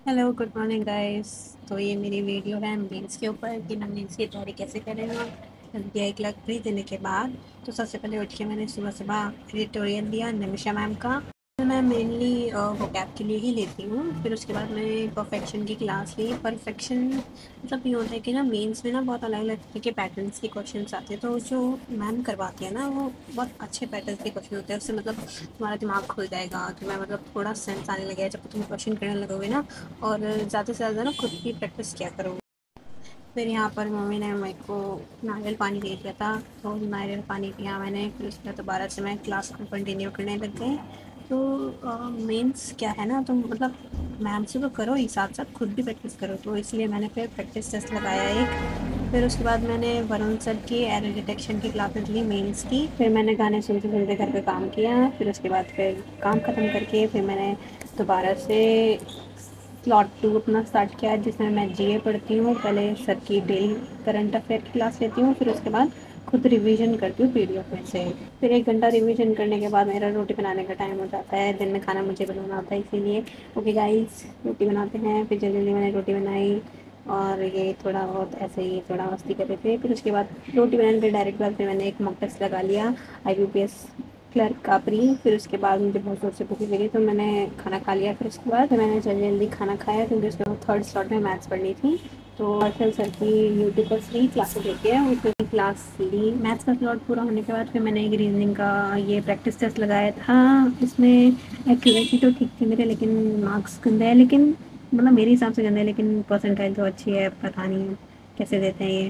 Hello good morning guys. तो ये मेरी वीडियो है मेंस के ऊपर कि मैं मेंस की तैयारी कैसे करेंगे। एसबीआई क्लर्क प्री देने के बाद तो सबसे पहले उठ के मैंने सुबह सुबह एडिटोरियल दिया निमिषा मैम का। तो मैं मेनली वोकैब के लिए ही लेती हूँ। फिर उसके बाद मैंने परफेक्शन की क्लास ली। परफेक्शन मतलब ये होता है कि ना मेंस में ना बहुत अलग अलग तरह के पैटर्न्स के क्वेश्चंस आते हैं। तो जो मैम करवाती है ना वो बहुत अच्छे पैटर्न के क्वेश्चन होते हैं। उससे मतलब तुम्हारा दिमाग खुल जाएगा। तुम्हें मतलब थोड़ा सेंस आने लगेगा जब तुम क्वेश्चन करने लगोगे ना। और ज़्यादा से ज़्यादा ना खुद की प्रैक्टिस किया करो। फिर यहाँ पर मम्मी ने मेरे को नारियल पानी दे दिया था। तो नारियल पानी पिया मैंने। फिर उसके बाद दोबारा से मैं क्लास को कंटिन्यू करने लग गई। तो मेंस क्या है ना, तुम मतलब मैम से तो करो ही, साथ साथ खुद भी प्रैक्टिस करो। तो इसलिए मैंने फिर प्रैक्टिस टेस्ट लगाया एक। फिर उसके बाद मैंने वरुण सर की एरर डिटेक्शन की क्लासेस ली मेंस की। फिर मैंने गाने सुनते सुनते घर पे काम किया। फिर उसके बाद फिर काम ख़त्म करके फिर मैंने दोबारा से स्लॉट 2 अपना स्टार्ट किया, जिसमें मैं जीए पढ़ती हूँ। पहले सर की डेली करंट अफेयर की क्लास लेती हूँ। फिर उसके बाद खुद रिवीजन करती हूँ पीडीएफ में से। फिर 1 घंटा रिवीजन करने के बाद मेरा रोटी बनाने का टाइम हो जाता है। दिन में खाना मुझे बनाना होता है, इसीलिए ओके गाइस रोटी बनाते हैं। फिर जल्दी जल्दी मैंने रोटी बनाई और ये थोड़ा बहुत ऐसे ही थोड़ा मस्ती कर रहे थे। फिर उसके बाद रोटी बनाने के डायरेक्ट बाद फिर मैंने एक मॉक टेस्ट लगा लिया आईबीपीएस क्लर्क का प्री। फिर उसके बाद मुझे बहुत ज़ोर से भूख लगी तो मैंने खाना खा लिया। फिर उसके बाद मैंने जल्दी जल्दी खाना खाया क्योंकि उसके बाद थर्ड स्लॉट में मैथ्स पढ़नी थी। तो हर्षल सर की यूट्यूब पर फ्री क्लासेस होती है, उसमें क्लास ली। मैथ्स का स्लॉट पूरा होने के बाद फिर मैंने एक रीजनिंग का ये प्रैक्टिस टेस्ट लगाया था। इसमें एक्यूरेसी तो ठीक थी मेरे, लेकिन मार्क्स गंदे हैं। लेकिन मतलब मेरे हिसाब से गंदे है, लेकिन परसेंटाइल तो अच्छी है। पता नहीं कैसे देते हैं ये।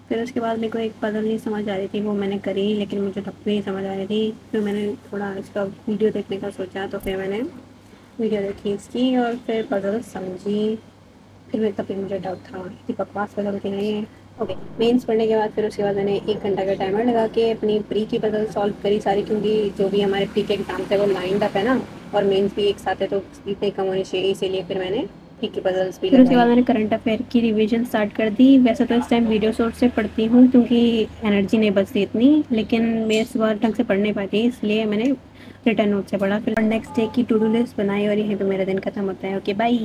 फिर उसके बाद मेरे को एक पज़ल नहीं समझ आ रही थी, वो मैंने करी, लेकिन मुझे तब भी नहीं समझ आ रही थी। फिर मैंने थोड़ा इसका वीडियो देखने का सोचा, तो फिर मैंने वीडियो देखी इसकी और फिर पज़ल समझी। फिर मैं तभी मुझे डाउट था कि बकवास पज़ल थी नहीं। ओके, मेंस पढ़ने के बाद फिर उसके बाद मैंने 1 घंटा का टाइमर लगा के अपनी प्री की पज़ल सॉल्व करी सारी, क्योंकि जो भी हमारे प्री के एग्जाम थे वो लाइंड अप है ना, और मेंस भी एक साथ है तो स्पीड कम होनी चाहिए, इसीलिए फिर मैंने प्री की पज़ल्स भी फिर उसके बाद मैंने करंट अफेयर की रिवीजन स्टार्ट कर दी। वैसे तो इस टाइम वीडियो सोर्स से पढ़ती हूँ क्योंकि एनर्जी नहीं बचती इतनी, लेकिन मैं इस बार ढंग से पढ़ नहीं पाती, इसलिए मैंने रिटर्न नोट से पढ़ा। फिर नेक्स्ट डे की टू डू लिस्ट बनाई और यहीं पे मेरा दिन खत्म होता है। Okay bye.